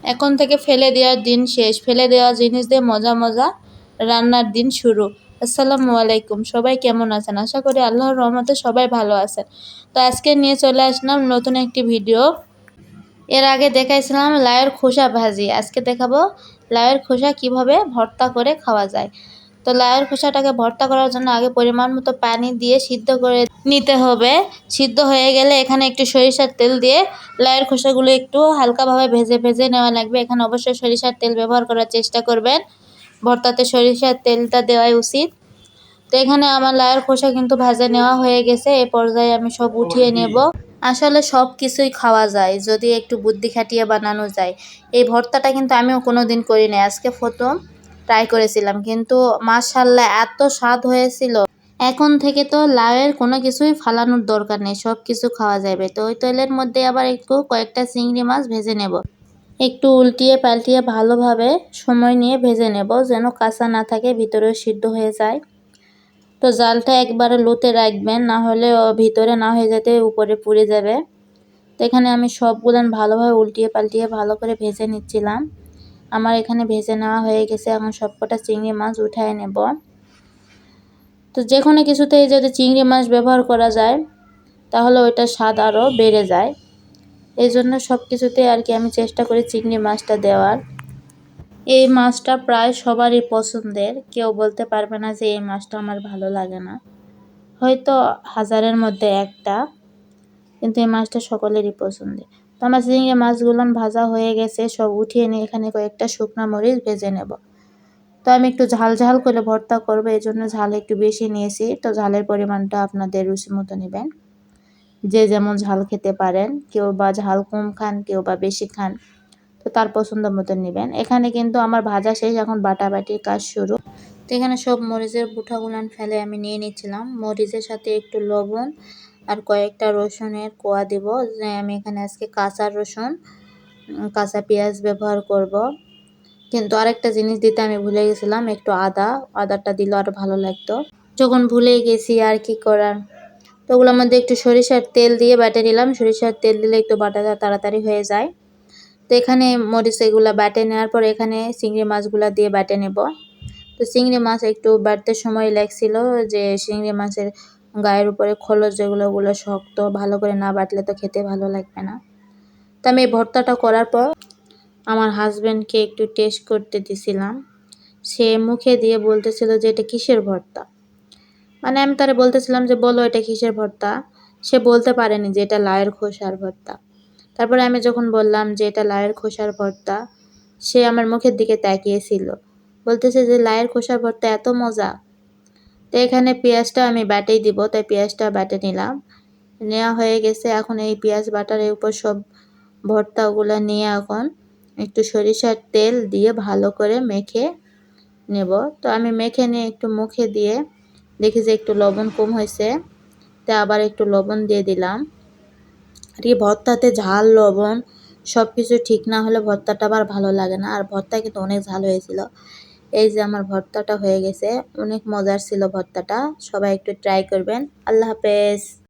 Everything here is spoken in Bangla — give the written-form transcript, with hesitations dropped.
এখন থেকে ফেলে দেওয়ার দিন শেষ, ফেলে দেওয়া জিনিস দিয়ে মজা মজা রান্নার দিন শুরু। আসসালামু আলাইকুম, সবাই কেমন আছেন? আশা করি আল্লাহর রহমতে সবাই ভালো আছেন। তো আজকে নিয়ে চলে আসলাম নতুন একটি ভিডিও। এর আগে দেখাইছিলাম লাউয়ের খোসা ভাজি, আজকে দেখাবো লাউয়ের খোসা কিভাবে ভর্তা করে খাওয়া যায়। তো লাউয়ের খোসাটাকে ভর্তা করার জন্য আগে পরিমাণ মতো পানি দিয়ে সিদ্ধ করে নিতে হবে। সিদ্ধ হয়ে গেলে এখানে একটু সরিষার তেল দিয়ে লাউয়ের খোসাগুলো একটু হালকাভাবে ভেজে ভেজে নেওয়া লাগবে। এখানে অবশ্যই সরিষার তেল ব্যবহার করার চেষ্টা করবেন, ভর্তাতে সরিষার তেলটা দেওয়াই উচিত। তো এখানে আমার লাউয়ের খোসা কিন্তু ভাজা নেওয়া হয়ে গেছে, এই পর্যায়ে আমি সব উঠিয়ে নেব। আসলে সব কিছুই খাওয়া যায় যদি একটু বুদ্ধি খাটিয়ে বানানো যায়। এই ভর্তাটা কিন্তু আমিও কোনোদিন করি নাই, আজকে প্রথম ট্রাই করেছিলাম, কিন্তু মাশাআল্লাহ এত স্বাদ হয়েছিল। এখন থেকে তো লাউয়ের কোনো কিছুই ফালানোর দরকার নেই, সব কিছু খাওয়া যাবে। তো ওই তেলের মধ্যে আবার একটু কয়েকটা চিংড়ি মাছ ভেজে নেব। একটু উল্টিয়ে পাল্টিয়ে ভালোভাবে সময় নিয়ে ভেজে নেব, যেন কাঁচা না থাকে, ভিতরেও সিদ্ধ হয়ে যায়। তো জালটা একবারে লোতে রাখবেন, না হলে ভিতরে না হয়ে যেতে উপরে পুড়ে যাবে। তো এখানে আমি সবগুলো ভালোভাবে উল্টিয়ে পাল্টিয়ে ভালো করে ভেজে নিচ্ছিলাম। আমার এখানে ভেজে নেওয়া হয়ে গেছে, এখন সবকটা চিংড়ি মাছ উঠায় নেব। তো যে কোনো কিছুতেই যদি চিংড়ি মাছ ব্যবহার করা যায় তাহলে ওইটার স্বাদ আরও বেড়ে যায়। এই জন্য সব কিছুতেই আর কি আমি চেষ্টা করি চিংড়ি মাছটা দেওয়ার। এই মাছটা প্রায় সবারই পছন্দের, কেউ বলতে পারবে না যে এই মাছটা আমার ভালো লাগে না, হয়তো হাজারের মধ্যে একটা, কিন্তু এই মাছটা সকলেরই পছন্দের। তো আমার চিংড়ি মাছগুলো ভাজা হয়ে গেছে, সব উঠিয়ে নিয়ে এখানে কয়েকটা শুকনো মরিচ ভেজে নেব। তো আমি একটু ঝাল ঝাল করে ভর্তা করবো, এই জন্য ঝাল একটু বেশি নিয়েছি। তো ঝালের পরিমাণটা আপনাদের রুচি মতো নেবেন, যে যেমন ঝাল খেতে পারেন, কেউ বা ঝাল কম খান, কেউ বা বেশি খান, তো তার পছন্দ মতো নেবেন। এখানে কিন্তু আমার ভাজা শেষ, এখন বাটাবাটির কাজ শুরু। তো এখানে সব মরিচের বুটাগুলো ফেলে আমি নিয়ে নিচ্ছিলাম। মরিচের সাথে একটু লবণ আর কয়েকটা রসুনের কোয়া দিব, যে আমি এখানে আজকে কাঁচা রসুন কাঁচা পেঁয়াজ ব্যবহার করব। কিন্তু আরেকটা জিনিস দিতে আমি ভুলে গেছিলাম, একটু আদাটা দিলে আরও ভালো লাগতো। যখন ভুলেই গেছি আর কি করার। তো ওগুলোর মধ্যে একটু সরিষার তেল দিয়ে বেটে নিলাম, সরিষার তেল দিলে একটু বাটাটা তাড়াতাড়ি হয়ে যায়। তো এখানে মরিচ এগুলো বেটে নেওয়ার পর এখানে চিংড়ি মাছগুলো দিয়ে বেটে নেব। তো চিংড়ি মাছ একটু বাটতে সময় লাগছিল, যে চিংড়ি মাছের গায়ের উপরে খোলস যেগুলো, ওগুলো শক্ত, ভালো করে না বাটলে তো খেতে ভালো লাগবে না। তো আমি এই ভর্তাটা করার পর আমার হাজব্যান্ডকে একটু টেস্ট করতে দিছিলাম। সে মুখে দিয়ে বলতেছিল যে এটা কিসের ভর্তা। মানে আমি তারে বলতেছিলাম যে বলো এটা কিসের ভর্তা, সে বলতে পারেনি যে এটা লাউয়ের খোসার ভর্তা। তারপরে আমি যখন বললাম যে এটা লাউয়ের খোসার ভর্তা, সে আমার মুখের দিকে তাকিয়েছিল, বলতেছে যে লাউয়ের খোসার ভর্তা এত মজা। তো এখানে পেঁয়াজটা আমি বাটেই দিব, তাই পেঁয়াজটা বাটে নিলাম। নেওয়া হয়ে গেছে, এখন এই পেঁয়াজ বাটার উপর সব ভর্তাগুলো নিয়ে এখন একটু সরিষার তেল দিয়ে ভালো করে মেখে নেব। তো আমি মেখে নিয়ে একটু মুখে দিয়ে দেখি যে একটু লবণ কম হয়েছে, তাই আবার একটু লবণ দিয়ে দিলাম। আর এই ভর্তাতে ঝাল লবণ সব কিছু ঠিক না হলে ভর্তাটা আবার ভালো লাগে না, আর ভর্তা কিন্তু অনেক ঝাল হয়েছিল। এই যে আমার ভর্তাটা হয়ে গেছে, অনেক মজার ছিল ভর্তাটা, সবাই একটু ট্রাই করবেন। আল্লাহ হাফেজ।